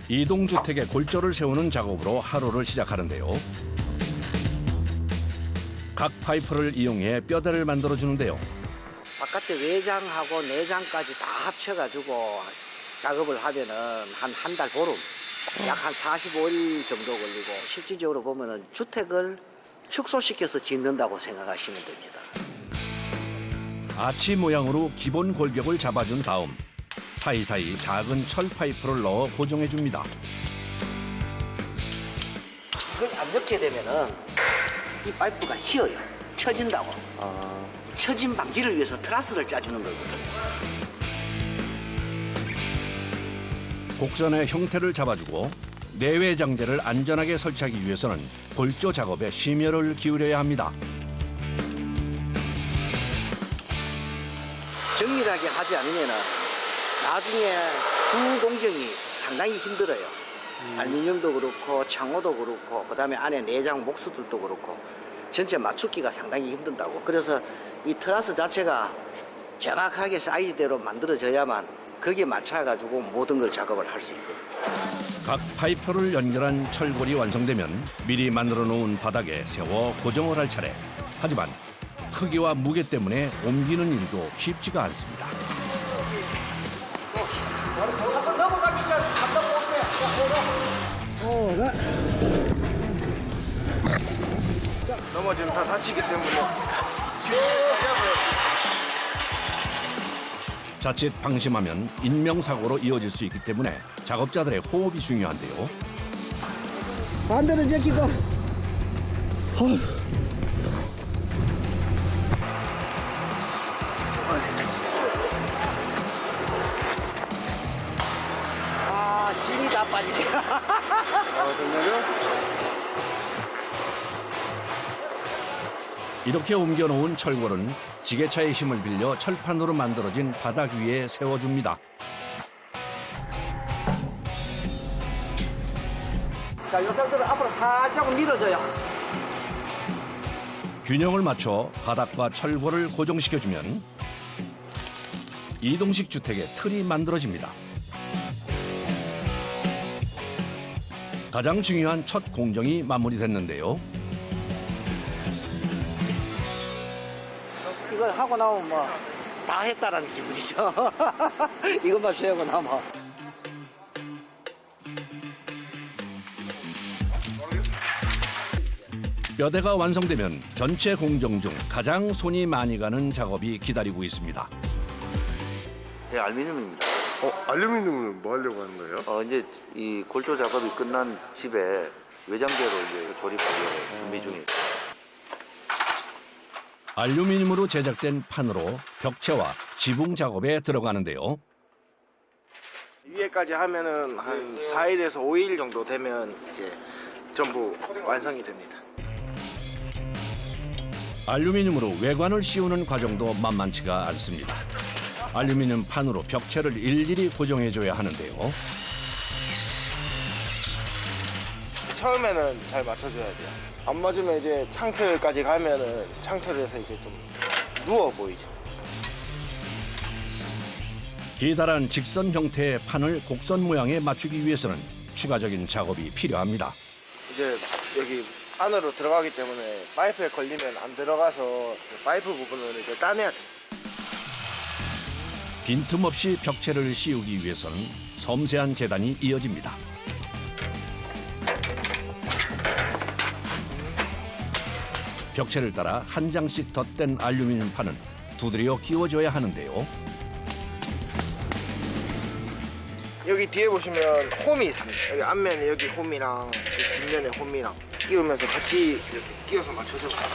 이동주택에 골조를 세우는 작업으로 하루를 시작하는데요. 각 파이프를 이용해 뼈대를 만들어주는데요. 바깥에 외장하고 내장까지 다 합쳐가지고 작업을 하면은 한 달 보름, 약 한 45일 정도 걸리고 실질적으로 보면은 주택을 축소시켜서 짓는다고 생각하시면 됩니다. 아치 모양으로 기본 골격을 잡아준 다음 사이사이 작은 철 파이프를 넣어 고정해줍니다. 이걸 안 넣게 되면은 이 파이프가 휘어요. 처진다고. 처짐 방지를 위해서 트라스를 짜주는 거거든요. 곡선의 형태를 잡아주고 내외 장재를 안전하게 설치하기 위해서는 골조 작업에 심혈을 기울여야 합니다. 정밀하게 하지 않으면은 나중에 두 공정이 상당히 힘들어요. 알루미늄도 그렇고 창호도 그렇고 그다음에 안에 내장 목수들도 그렇고 전체 맞추기가 상당히 힘든다고. 그래서 이 트라스 자체가 정확하게 사이즈대로 만들어져야만 거기에 맞춰가지고 모든 걸 작업을 할 수 있거든요. 각 파이프를 연결한 철골이 완성되면 미리 만들어 놓은 바닥에 세워 고정을 할 차례. 하지만 크기와 무게 때문에 옮기는 일도 쉽지가 않습니다. 한번 넘어가기 전 한번 볼게요. 넘어지면 다 다치기 때문에 자칫 방심하면 인명사고로 이어질 수 있기 때문에 작업자들의 호흡이 중요한데요. 반대로 제끼고. 아, 진이 다 빠지네. 정말요? 이렇게 옮겨놓은 철골은 지게차의 힘을 빌려 철판으로 만들어진 바닥 위에 세워줍니다. 자, 이 상태로 앞으로 살짝 밀어줘요. 균형을 맞춰 바닥과 철골을 고정시켜주면 이동식 주택의 틀이 만들어집니다. 가장 중요한 첫 공정이 마무리됐는데요. 이걸 하고 나면 뭐 다 했다라는 기분이죠. 이것만 세우고 나면. 뼈대가 완성되면 전체 공정 중 가장 손이 많이 가는 작업이 기다리고 있습니다. 네, 알루미늄입니다. 알루미늄은 뭐 하려고 하는 거예요? 이제 이 골조 작업이 끝난 집에 외장재로 이제 조립하려고 준비 중입니다. 알루미늄으로 제작된 판으로 벽체와 지붕 작업에 들어가는데요. 위에까지 하면은 한 4일에서 5일 정도 되면 이제 전부 완성이 됩니다. 알루미늄으로 외관을 씌우는 과정도 만만치가 않습니다. 알루미늄 판으로 벽체를 일일이 고정해줘야 하는데요. 처음에는 잘 맞춰줘야 돼요. 안 맞으면 이제 창틀까지 가면은 창틀에서 이제 좀 누워 보이죠. 기다란 직선 형태의 판을 곡선 모양에 맞추기 위해서는 추가적인 작업이 필요합니다. 이제 여기 안으로 들어가기 때문에 파이프에 걸리면 안 들어가서 파이프 부분을 이제 따내야 돼요. 빈틈없이 벽체를 씌우기 위해서는 섬세한 재단이 이어집니다. 벽체를 따라 한 장씩 덧댄 알루미늄 판은 두드려 끼워줘야 하는데요. 여기 뒤에 보시면 홈이 있습니다. 여기 앞면에 여기 홈이랑 뒷면에 홈이랑 끼우면서 같이 이렇게 끼워서 맞춰서 가요.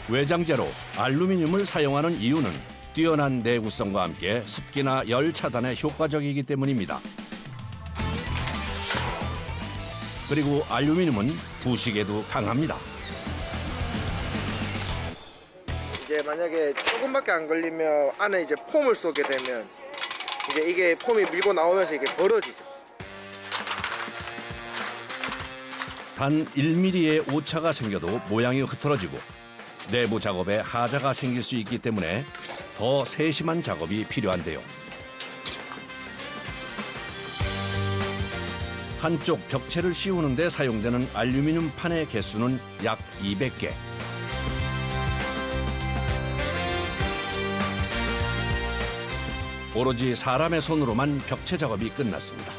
외장재로 알루미늄을 사용하는 이유는 뛰어난 내구성과 함께 습기나 열 차단에 효과적이기 때문입니다. 그리고 알루미늄은 부식에도 강합니다. 이제 만약에 조금밖에 안 걸리면 안에 이제 폼을 쏘게 되면 이제 이게 폼이 밀고 나오면서 이게 벌어지죠. 단 1mm의 오차가 생겨도 모양이 흐트러지고 내부 작업에 하자가 생길 수 있기 때문에 더 세심한 작업이 필요한데요. 한쪽 벽체를 씌우는 데 사용되는 알루미늄 판의 개수는 약 200개. 오로지 사람의 손으로만 벽체 작업이 끝났습니다.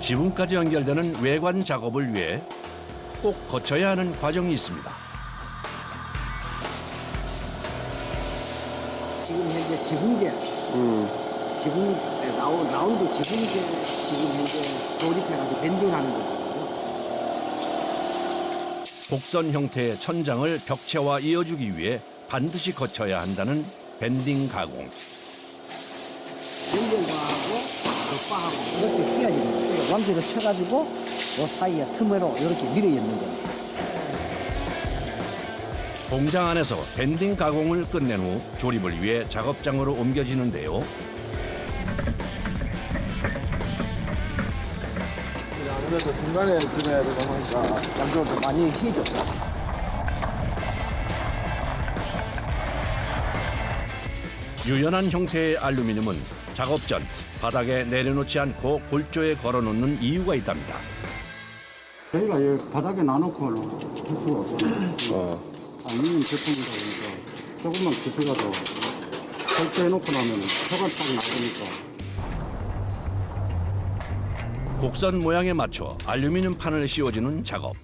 지붕까지 연결되는 외관 작업을 위해 꼭 거쳐야 하는 과정이 있습니다. 지금 현재 지붕재, 지붕 라운드 지붕재 지금 현재 조립해가지고 밴딩하는 거거든요. 곡선 형태의 천장을 벽체와 이어주기 위해 반드시 거쳐야 한다는 밴딩 가공. 연결과하고 벽과하고 이렇게 끼어지는 거예요. 왕지를 쳐가지고 그 사이에 틈으로 이렇게 밀어 넣는 거예요. 공장 안에서 밴딩 가공을 끝낸 후 조립을 위해 작업장으로 옮겨지는데요. 아무래도 중간에 들어야 되다 보니까 장소가 좀 많이 휘죠. 유연한 형태의 알루미늄은 작업 전 바닥에 내려놓지 않고 골조에 걸어놓는 이유가 있답니다. 저희가 이 바닥에 놔놓고는 할 수가 없어요. 알루미늄 제품이다 보니까 조금만 기스가도 설치해놓고 나면 표가 딱 나오니까. 곡선 모양에 맞춰 알루미늄 판을 씌워주는 작업.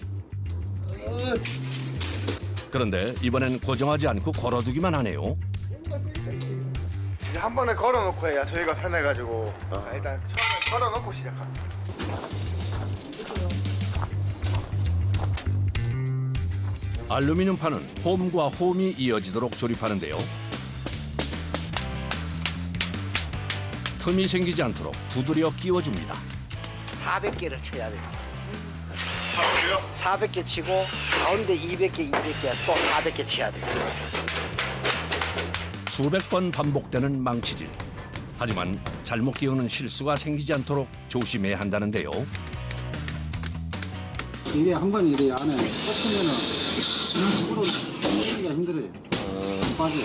그런데 이번엔 고정하지 않고 걸어두기만 하네요. 이제 한 번에 걸어놓고 해야 저희가 편해가지고 일단 처음에 걸어놓고 시작합니다. 알루미늄 판은 홈과 홈이 이어지도록 조립하는데요. 틈이 생기지 않도록 두드려 끼워줍니다. 400개를 쳐야 돼요. 400개 치고 가운데 200개, 200개 또 400개 쳐야 돼요. 수백 번 반복되는 망치질. 하지만 잘못 끼우는 실수가 생기지 않도록 조심해야 한다는데요. 이게 한 번 이래 안에 꽂히면은 그냥 꺼내기가 힘들어요. 안 빠져요.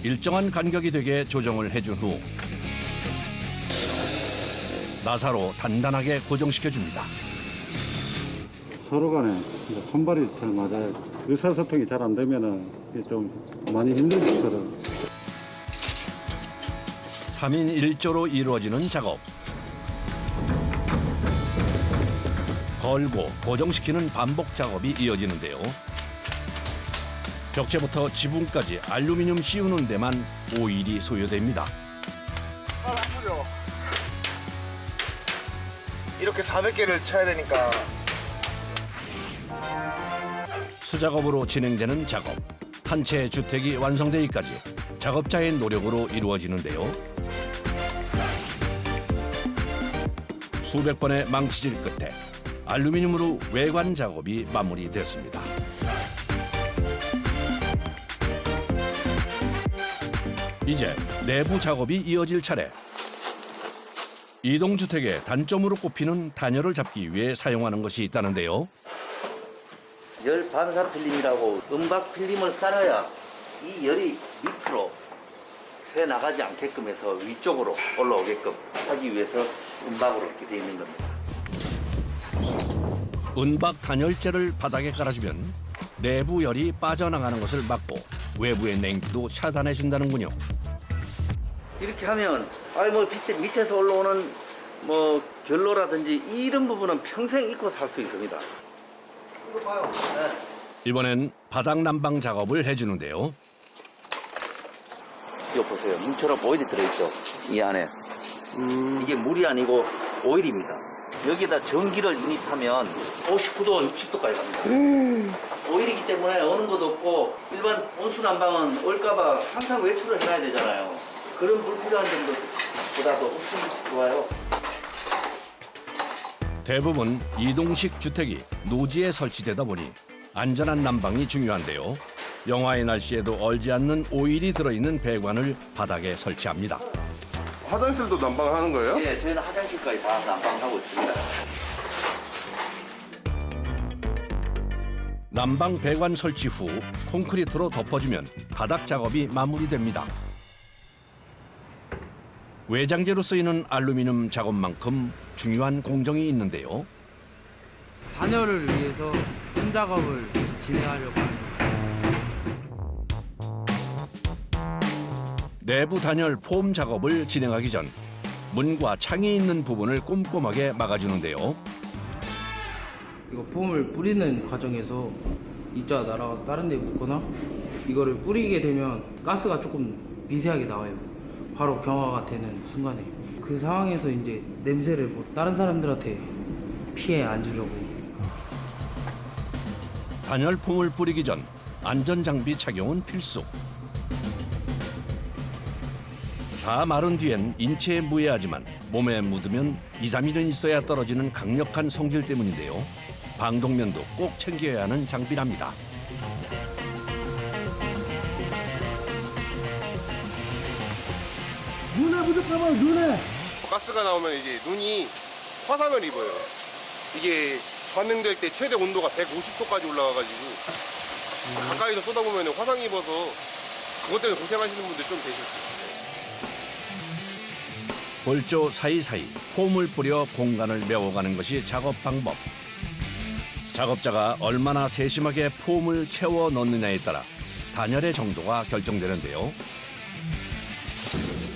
일정한 간격이 되게 조정을 해준 후 나사로 단단하게 고정시켜줍니다. 서로 간에 이제 손발이 잘 맞아요. 의사소통이 잘 안 되면은 이게 좀 많이 힘들죠, 서로. 3인 1조로 이루어지는 작업. 걸고 고정시키는 반복 작업이 이어지는데요. 벽체부터 지붕까지 알루미늄 씌우는 데만 5일이 소요됩니다. 아프죠? 이렇게 400개를 쳐야 되니까 수작업으로 진행되는 작업. 한 채의 주택이 완성되기까지 작업자의 노력으로 이루어지는데요. 수백 번의 망치질 끝에 알루미늄으로 외관 작업이 마무리됐습니다. 이제 내부 작업이 이어질 차례. 이동주택의 단점으로 꼽히는 단열을 잡기 위해 사용하는 것이 있다는데요. 열 반사 필름이라고 음박 필름을 깔아야 이 열이 밑으로 새 나가지 않게끔 해서 위쪽으로 올라오게끔 하기 위해서 음박으로 이렇게 되어 있는 겁니다. 은박 단열재를 바닥에 깔아주면 내부 열이 빠져나가는 것을 막고 외부의 냉기도 차단해 준다는군요. 이렇게 하면 밑에서 올라오는 결로라든지 이런 부분은 평생 잊고 살 수 있습니다. 이거 봐요. 네. 이번엔 바닥 난방 작업을 해주는데요. 이거 보세요. 물처럼 오일이 들어있죠. 이 안에. 이게 물이 아니고 오일입니다. 여기다 전기를 유입하면 59도, 60도까지 갑니다. 오일이기 때문에 어는 것도 없고 일반 온수 난방은 얼까봐 항상 외출을 해놔야 되잖아요. 그런 불필요한 점보다도 훨씬 좋아요. 대부분 이동식 주택이 노지에 설치되다 보니 안전한 난방이 중요한데요. 영하의 날씨에도 얼지 않는 오일이 들어있는 배관을 바닥에 설치합니다. 화장실도 난방하는 거예요? 네, 저희는 화장실까지 다 난방하고 있습니다. 난방 배관 설치 후 콘크리트로 덮어주면 바닥 작업이 마무리됩니다. 외장재로 쓰이는 알루미늄 작업만큼 중요한 공정이 있는데요. 단열을 위해서 폼 작업을 진행하려고 합니다. 내부 단열 폼 작업을 진행하기 전 문과 창이 있는 부분을 꼼꼼하게 막아주는데요. 이거 폼을 뿌리는 과정에서 입자가 날아가서 다른 데 묻거나 이거를 뿌리게 되면 가스가 조금 미세하게 나와요. 바로 경화가 되는 순간에. 그 상황에서 이제 냄새를 뭐 다른 사람들한테 피해 안 주려고. 단열 폼을 뿌리기 전 안전장비 착용은 필수. 다 마른 뒤엔 인체에 무해하지만 몸에 묻으면 2, 3일은 있어야 떨어지는 강력한 성질 때문인데요. 방독면도 꼭 챙겨야 하는 장비랍니다. 눈에 부족하면 눈에. 가스가 나오면 이제 눈이 화상을 입어요. 이게 반응될 때 최대 온도가 150도까지 올라가가지고 가까이서 쏟아보면 화상 입어서 그것 때문에 고생하시는 분들 좀 계셨어요. 볼조 사이사이 폼을 뿌려 공간을 메워가는 것이 작업 방법. 작업자가 얼마나 세심하게 폼을 채워 넣느냐에 따라 단열의 정도가 결정되는데요.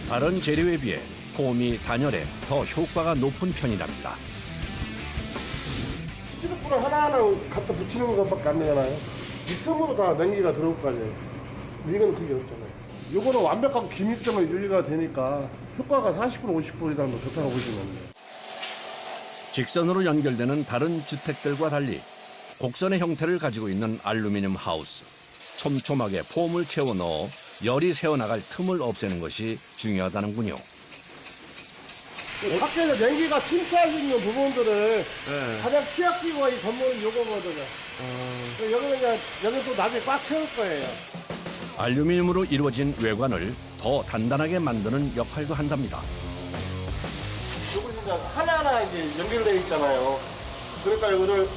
다른 재료에 비해 폼이 단열에 더 효과가 높은 편이랍니다. 시럽불을 하나하나 갖다 붙이는 것밖에 안 되잖아요. 밑으로 다 냉기가 들어올 거 아니에요. 이건 그게 없잖아요. 요거는 완벽하고 기밀점을 유지가 되니까 효과가 40% 50% 이상 더 좋다고 보시면 돼요. 직선으로 연결되는 다른 주택들과 달리 곡선의 형태를 가지고 있는 알루미늄 하우스. 촘촘하게 폼을 채워 넣어 열이 새어나갈 틈을 없애는 것이 중요하다는군요. 밖에서 냉기가 침투할 수 있는 부분들을 가장 취약기구가 이 건물은 요거거든요. 여기는 그냥 여기 또 나중에 꽉 채울 거예요. 알루미늄으로 이루어진 외관을 더 단단하게 만드는 역할도 한답니다. 요거는 이제 하나하나 이제 연결되어 있잖아요. 그러니까 이거를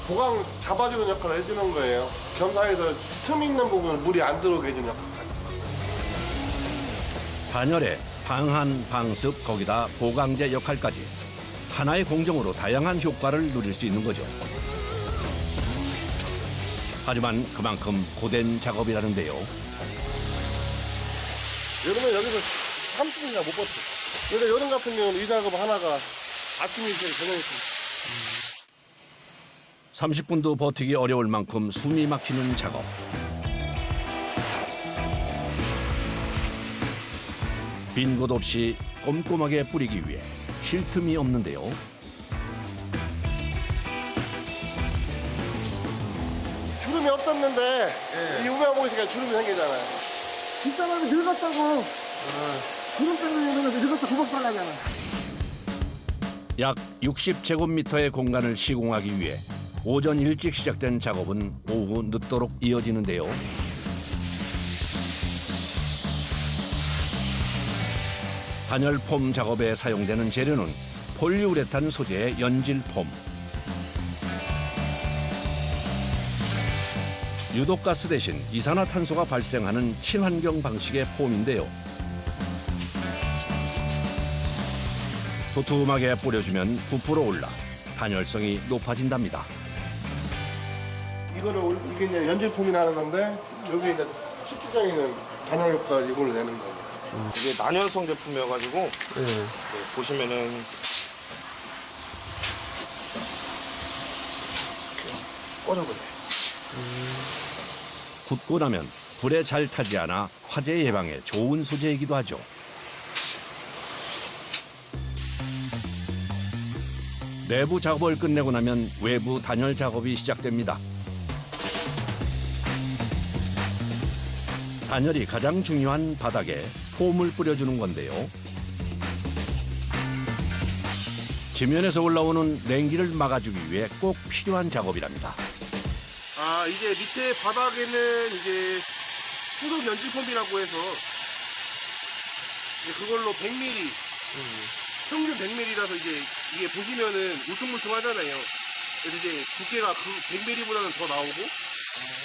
보강 잡아주는 역할을 해주는 거예요. 경사에서 틈 있는 부분을 물이 안 들어오게 해주는 역할. 단열에 방한, 방습, 거기다 보강제 역할까지 하나의 공정으로 다양한 효과를 누릴 수 있는 거죠. 하지만 그만큼 고된 작업이라는데요. 여름에 여기서 30분이나 못 버텨. 근데 여름 같은 경우는 이 작업 하나가 아침에 있어요, 저녁에 있어요. 30분도 버티기 어려울 만큼 숨이 막히는 작업. 빈 곳 없이 꼼꼼하게 뿌리기 위해 쉴 틈이 없는데요. 주름이 없었는데 이 우메가 보이니까 주름이 생기잖아요. 뒷사람이 늙었다고. 주름 때문에 늙었다 구박달라잖아. 약 60제곱미터의 공간을 시공하기 위해 오전 일찍 시작된 작업은 오후 늦도록 이어지는데요. 단열 폼 작업에 사용되는 재료는 폴리우레탄 소재의 연질 폼. 유독가스 대신 이산화탄소가 발생하는 친환경 방식의 폼인데요. 두툼하게 뿌려주면 부풀어 올라 단열성이 높아진답니다. 이거를 이게 이제 연질폼이 나는 건데 여기 이제 실질적인 단열 효과 이걸로 내는 거예요. 이게 난연성 제품이어가지고 네, 보시면은 이렇게 꺼져버려요. 굳고 나면 불에 잘 타지 않아 화재 예방에 좋은 소재이기도 하죠. 내부 작업을 끝내고 나면 외부 단열 작업이 시작됩니다. 단열이 가장 중요한 바닥에 폼을 뿌려주는 건데요. 지면에서 올라오는 냉기를 막아주기 위해 꼭 필요한 작업이랍니다. 아, 이제 밑에 바닥에는 이제 수속 연질펌이라고 해서 이제 그걸로 100mm, 평균 100mm라서 이제 이게 보시면은 울퉁불퉁하잖아요. 그래서 이제 두께가 그 100mm보다는 더 나오고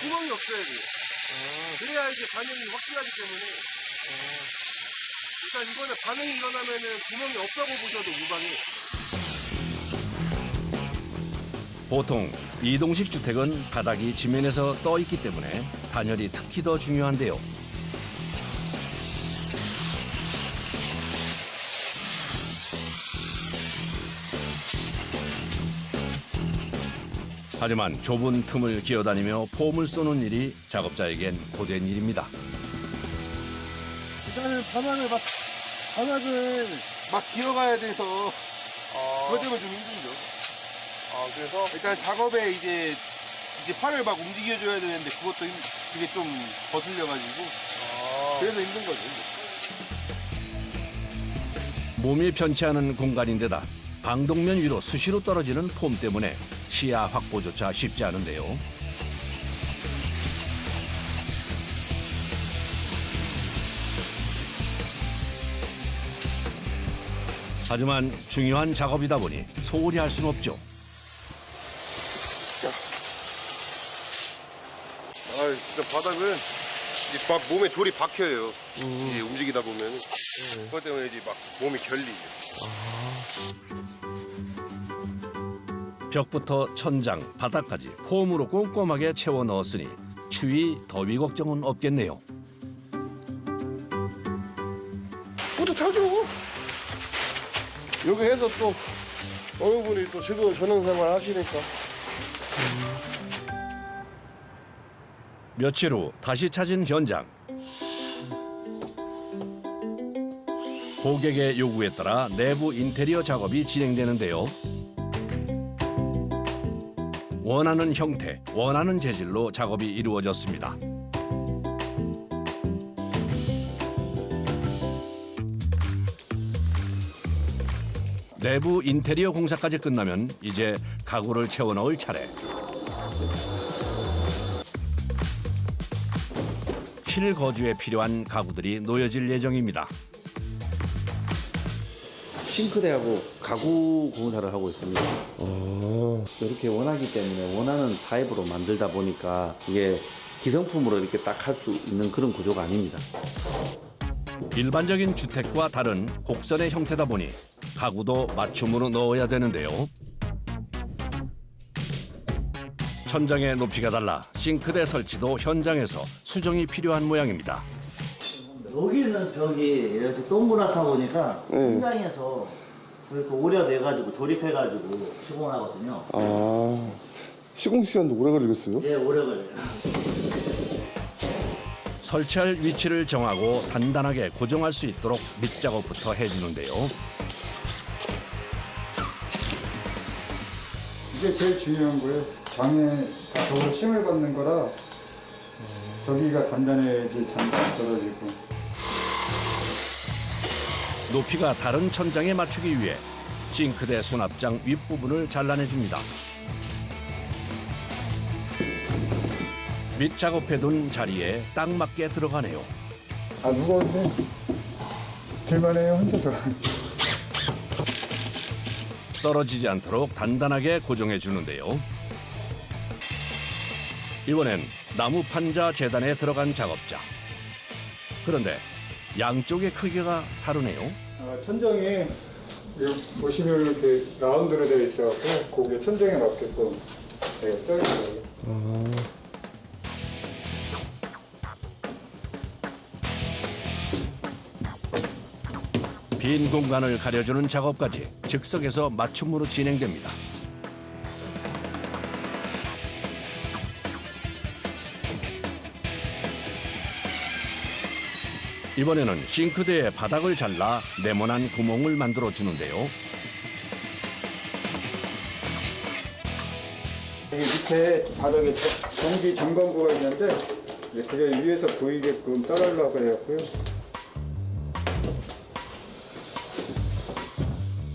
구멍이 없어야 돼요. 그래야 이제 반응이 확실하기 때문에. 일단 이거는 반응이 일어나면은 구멍이 없다고 보셔도 무방해요. 보통 이동식 주택은 바닥이 지면에서 떠 있기 때문에 단열이 특히 더 중요한데요. 하지만 좁은 틈을 기어다니며 폼을 쏘는 일이 작업자에겐 고된 일입니다. 일단은 바닥을 막 기어가야 돼서 그것 때문에 좀 힘들죠. 그래서 일단 작업에 이제 팔을 막 움직여줘야 되는데 그것도 그게 좀 거슬려가지고 그래서 힘든 거죠. 몸이 편치 않은 공간인데다 방독면 위로 수시로 떨어지는 폼 때문에 시야 확보조차 쉽지 않은데요. 하지만 중요한 작업이다 보니 소홀히 할 수는 없죠. 진짜 바닥은 이제 막 몸에 돌이 박혀요. 이제 움직이다 보면 그것 때문에 이제 막 몸이 결리죠. 벽부터 천장, 바닥까지 폼으로 꼼꼼하게 채워 넣었으니 추위, 더위 걱정은 없겠네요. 뿌듯하죠. 여기 해서 또 어느 분이 또 즐거운 전원생활 하시니까. 며칠 후 다시 찾은 현장. 고객의 요구에 따라 내부 인테리어 작업이 진행되는데요. 원하는 형태, 원하는 재질로 작업이 이루어졌습니다. 내부 인테리어 공사까지 끝나면 이제 가구를 채워 넣을 차례. 실거주에 필요한 가구들이 놓여질 예정입니다. 싱크대하고 가구 공사를 하고 있습니다. 이렇게 원하기 때문에 원하는 타입으로 만들다 보니까 이게 기성품으로 이렇게 딱 할 수 있는 그런 구조가 아닙니다. 일반적인 주택과 다른 곡선의 형태다 보니 가구도 맞춤으로 넣어야 되는데요. 천장의 높이가 달라 싱크대 설치도 현장에서 수정이 필요한 모양입니다. 여기는 벽이 이렇게 동그랗다 보니까 현장에서 그렇게 오려내가지고 조립해가지고 시공하거든요. 시공 시간도 오래 걸리겠어요? 예, 오래 걸려요. 설치할 위치를 정하고 단단하게 고정할 수 있도록 밑작업부터 해주는데요. 이게 제일 중요한 거예요. 방에 저걸 힘을 받는 거라 저기가 단단해야지 잔디 떨어지고. 높이가 다른 천장에 맞추기 위해 싱크대 수납장 윗부분을 잘라내줍니다. 밑작업해둔 자리에 딱 맞게 들어가네요. 무거운데 길만해요 혼자서. 떨어지지 않도록 단단하게 고정해 주는데요. 이번엔 나무 판자 재단에 들어간 작업자. 그런데 양쪽의 크기가 다르네요. 천정이 여기 보시면 이렇게 라운드로 되어 있어갖고 거기에 천정에 맞게끔 써 있어요. 빈 공간을 가려주는 작업까지 즉석에서 맞춤으로 진행됩니다. 이번에는 싱크대의 바닥을 잘라 네모난 구멍을 만들어 주는데요. 여기 밑에 바닥에 전기 점검구가 있는데 그게 위에서 보이게끔 따라하려고 해갖고요.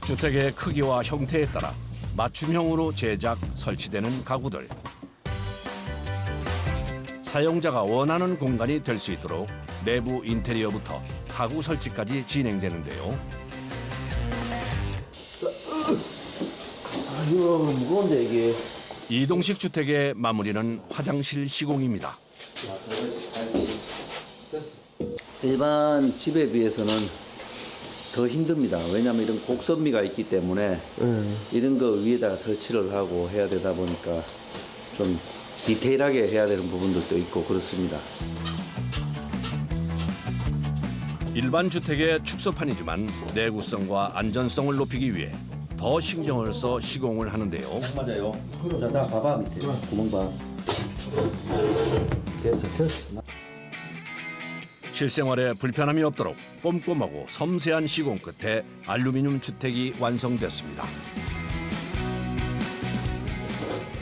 주택의 크기와 형태에 따라 맞춤형으로 제작, 설치되는 가구들. 사용자가 원하는 공간이 될 수 있도록 내부 인테리어부터 가구 설치까지 진행되는데요. 아유, 무거운데 이게. 이동식 주택의 마무리는 화장실 시공입니다. 일반 집에 비해서는 더 힘듭니다. 왜냐하면 이런 곡선미가 있기 때문에 이런 거 위에다 설치를 하고 해야 되다 보니까 좀 디테일하게 해야 되는 부분들도 있고 그렇습니다. 일반 주택의 축소판이지만 내구성과 안전성을 높이기 위해 더 신경을 써 시공을 하는데요. 맞아요. 자, 나 봐봐 밑에 구멍 봐. 됐어. 실생활에 불편함이 없도록 꼼꼼하고 섬세한 시공 끝에 알루미늄 주택이 완성됐습니다.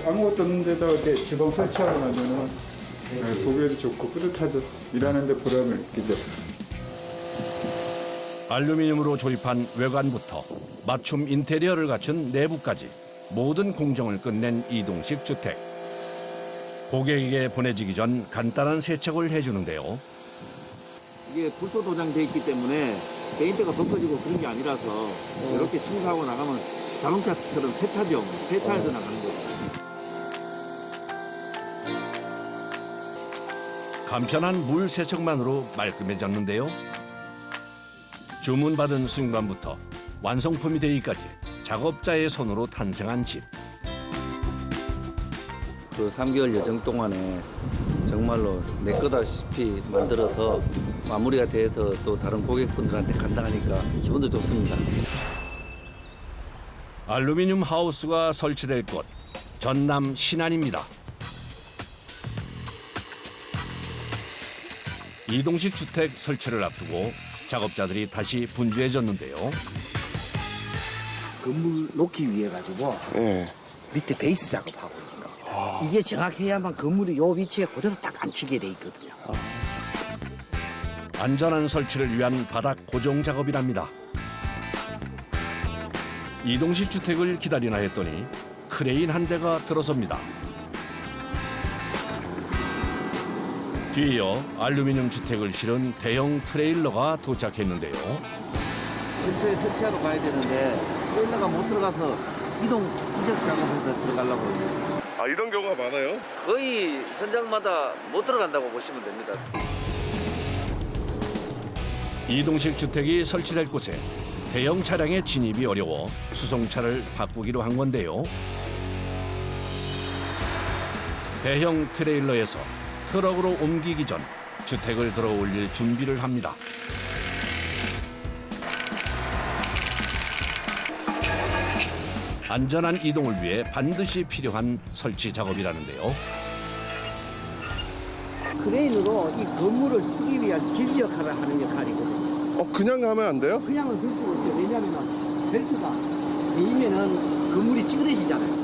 아무것도 없는데다 이렇게 지붕 설치하고 나면은 보기에도 좋고 뿌듯하죠. 일하는데 보람을 느끼죠. 알루미늄으로 조립한 외관부터 맞춤 인테리어를 갖춘 내부까지 모든 공정을 끝낸 이동식 주택. 고객에게 보내지기 전 간단한 세척을 해주는데요. 이게 불소 도장돼 있기 때문에 페인트가 벗겨지고 그런 게 아니라서 이렇게 청소하고 나가면 자동차처럼 세차죠. 세차해서 나가는 거죠. 간편한 물 세척만으로 말끔해졌는데요. 주문받은 순간부터 완성품이 되기까지 작업자의 손으로 탄생한 집. 그 3개월 여정 동안에 정말로 내 거다시피 만들어서 마무리가 돼서 또 다른 고객분들한테 간단하니까 기분도 좋습니다. 알루미늄 하우스가 설치될 곳, 전남 신안입니다. 이동식 주택 설치를 앞두고 작업자들이 다시 분주해졌는데요. 건물 놓기 위해 가지고 밑에 베이스 작업하고 있는 겁니다. 이게 정확해야만 건물이 요 위치에 그대로 딱 앉히게 돼 있거든요. 안전한 설치를 위한 바닥 고정 작업이랍니다. 이동식 주택을 기다리나 했더니 크레인 한 대가 들어섭니다. 뒤이어 알루미늄 주택을 실은 대형 트레일러가 도착했는데요. 근처에 설치하러 가야 되는데 트레일러가 못 들어가서 이적 작업해서 들어가려고 합니다. 아, 이런 경우가 많아요? 거의 현장마다 못 들어간다고 보시면 됩니다. 이동식 주택이 설치될 곳에 대형 차량의 진입이 어려워 수송차를 바꾸기로 한 건데요. 대형 트레일러에서 트럭으로 옮기기 전 주택을 들어 올릴 준비를 합니다. 안전한 이동을 위해 반드시 필요한 설치 작업이라는데요. 크레인으로 이 건물을 뜨기 위한 지지 역할을 하는 역할이거든요. 그냥 가면 안 돼요? 그냥은 들 수가 없죠. 왜냐하면 벨트가 내리면은 건물이 찌그러지잖아요.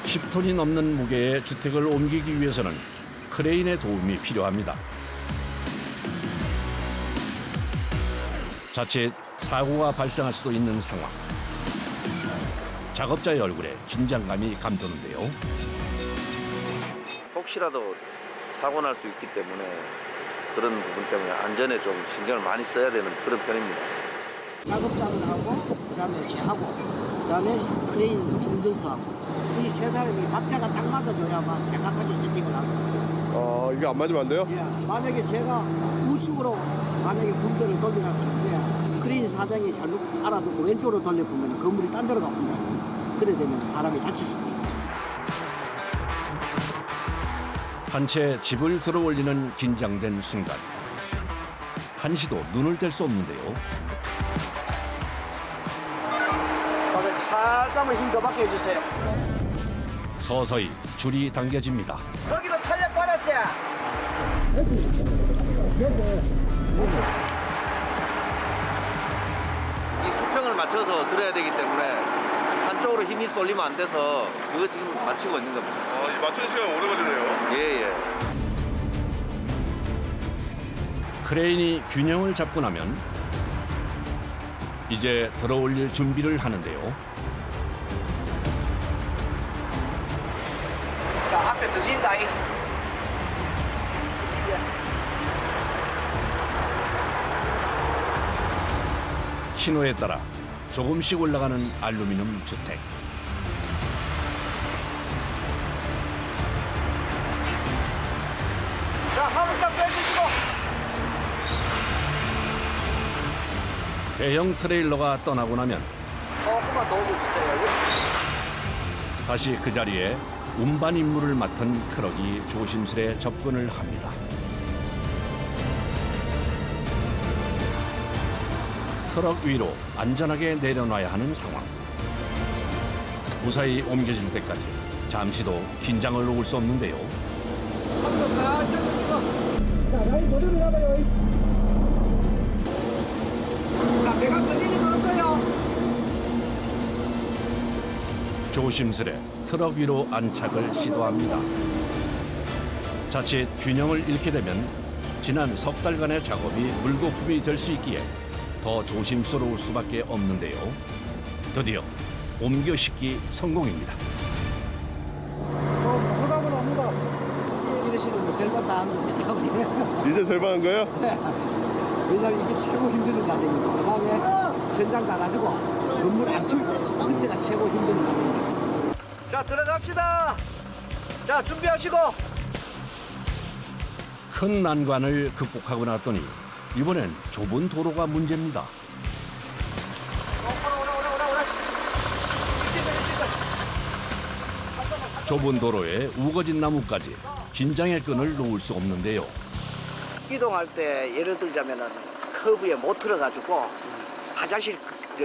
10톤이 넘는 무게의 주택을 옮기기 위해서는 크레인의 도움이 필요합니다. 자칫 사고가 발생할 수도 있는 상황. 작업자의 얼굴에 긴장감이 감도는데요. 혹시라도 사고 날 수 있기 때문에 그런 부분 때문에 안전에 좀 신경을 많이 써야 되는 그런 편입니다. 작업자를 하고 그다음에 제하고 그다음에 크레인 운전수하고 이 세 사람이 박자가 딱 맞아줘야만 정확하게 세팅을 할 수 있어요. 이게 안 맞으면 안 돼요? 예, 만약에 제가 우측으로 만약에 분대를 돌리라 하는데 크레인 사장이 잘못 알아듣고 왼쪽으로 돌려보면 건물이 딴 데로 가본다. 그래 되면 사람이 다칠 수도 있고. 한 채 집을 들어 올리는 긴장된 순간. 한시도 눈을 뗄 수 없는데요. 사장님 살짝만 힘 더 받게 해주세요. 서서히 줄이 당겨집니다. 거기도 탄력 받았지? 이 수평을 맞춰서 들어야 되기 때문에 한쪽으로 힘이 쏠리면 안 돼서 그거 지금 맞추고 있는 겁니다. 이 맞추는 시간 오래 걸리네요. 예. 크레인이 균형을 잡고 나면 이제 들어 올릴 준비를 하는데요. 자, 앞에 들린다잉. 신호에 따라 조금씩 올라가는 알루미늄 주택. 살짝 빼주시고. 대형 트레일러가 떠나고 나면 조금만 도와주세요. 다시 그 자리에 운반 임무를 맡은 트럭이 조심스레 접근을 합니다. 트럭 위로 안전하게 내려놔야 하는 상황. 무사히 옮겨질 때까지 잠시도 긴장을 놓을 수 없는데요. 자, 라인 그대로 잡아요. 자, 배가 끌리는 거 없어요. 조심스레 트럭 위로 안착을 시도합니다. 자칫 균형을 잃게 되면 지난 석 달간의 작업이 물거품이 될 수 있기에 더 조심스러울 수밖에 없는데요. 드디어 옮겨 싣기 성공입니다. 물감은 옵니다. 이러시는 거 절반 다 한 겁니다. 우리. 이제 절반한 거예요? 왜냐면 이게 최고 힘든 과정이고, 그 다음에 현장 가가지고 건물 압출 때 그때가 최고 힘든 과정입니다. 자, 들어갑시다. 자, 준비하시고. 큰 난관을 극복하고 났더니 이번엔 좁은 도로가 문제입니다. 좁은 도로에 우거진 나무까지 긴장의 끈을 놓을 수 없는데요. 이동할 때 예를 들자면은 커브에 못 들어가지고 화장실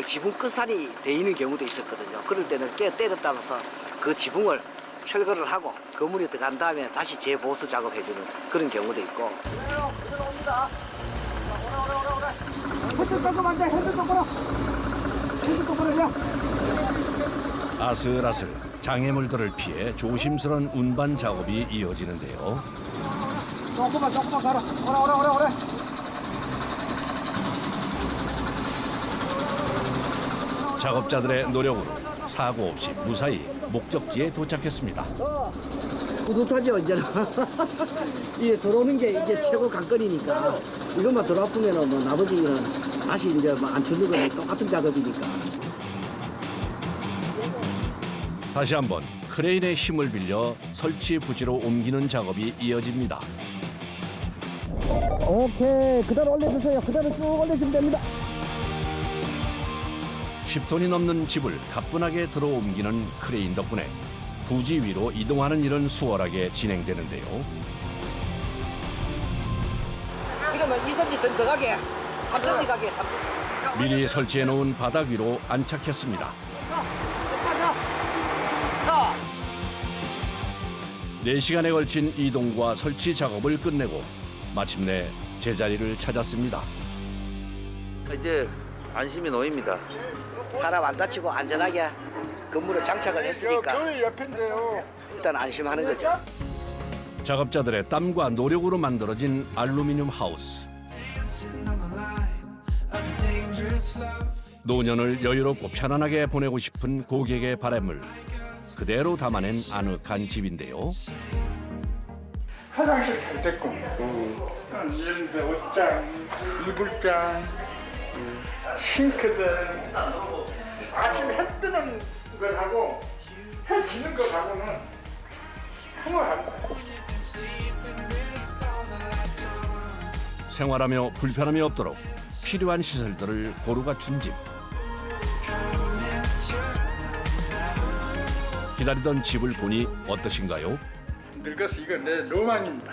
지붕 끝산이 돼 있는 경우도 있었거든요. 그럴 때는 깨 때렸다서 그 지붕을 철거를 하고 건물에 들어간 다음에 다시 재보수 작업해주는 그런 경우도 있고. 그대로 옵니다. 헤드 조금만 돼. 헤드 거꾸로. 헤드 거꾸로요. 아슬아슬 장애물들을 피해 조심스런 운반 작업이 이어지는데요. 조금만 가라. 오래. 작업자들의 노력으로 사고 없이 무사히 목적지에 도착했습니다. 뿌듯하죠, 이제는. 이게 들어오는 게 이게 최고 관건이니까 이것만 들어와보면 뭐 나머지는 다시 이제 뭐 안 주는 건 똑같은 작업이니까. 다시 한번 크레인의 힘을 빌려 설치 부지로 옮기는 작업이 이어집니다. 오케이, 그대로 올려주세요. 그대로 쭉 올려주면 됩니다. 10톤이 넘는 집을 가뿐하게 들어 옮기는 크레인 덕분에 부지 위로 이동하는 일은 수월하게 진행되는데요. 이러면 2cm 더 가게, 3cm 가게, 3cm. 미리 설치해 놓은 바닥 위로 안착했습니다. 자, 4시간에 걸친 이동과 설치 작업을 끝내고 마침내 제자리를 찾았습니다. 이제 안심이 놓입니다. 사람 안 다치고 안전하게 건물을 장착을 했으니까 교회 옆인데요. 일단 안심하는 거죠. 작업자들의 땀과 노력으로 만들어진 알루미늄 하우스. 노년을 여유롭고 편안하게 보내고 싶은 고객의 바람을 그대로 담아낸 아늑한 집인데요. 화장실 잘 됐고, 예를 들어 옷장, 이불장, 싱크대, 아침 해 뜨는 것하고 해 지는 것하고는 평화합니다. 생활하며 불편함이 없도록 필요한 시설들을 고루 갖춘 집. 기다리던 집을 보니 어떠신가요? 늙어서 이건 내 로망입니다.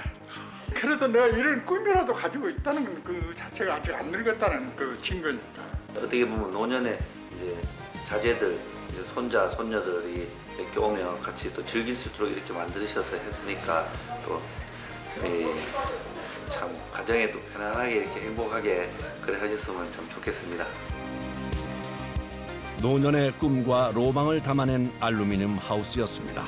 그래서 내가 이런 꿈이라도 가지고 있다는 그 자체가 아직 안 늙었다는 그 증거니까. 어떻게 보면 노년에 이제 자제들, 이제 손자, 손녀들이 이렇게 오면 같이 또 즐길 수 있도록 이렇게 만드셔서 했으니까 또 참 가정에 또 편안하게 이렇게 행복하게 그래 하셨으면 참 좋겠습니다. 노년의 꿈과 로망을 담아낸 알루미늄 하우스였습니다.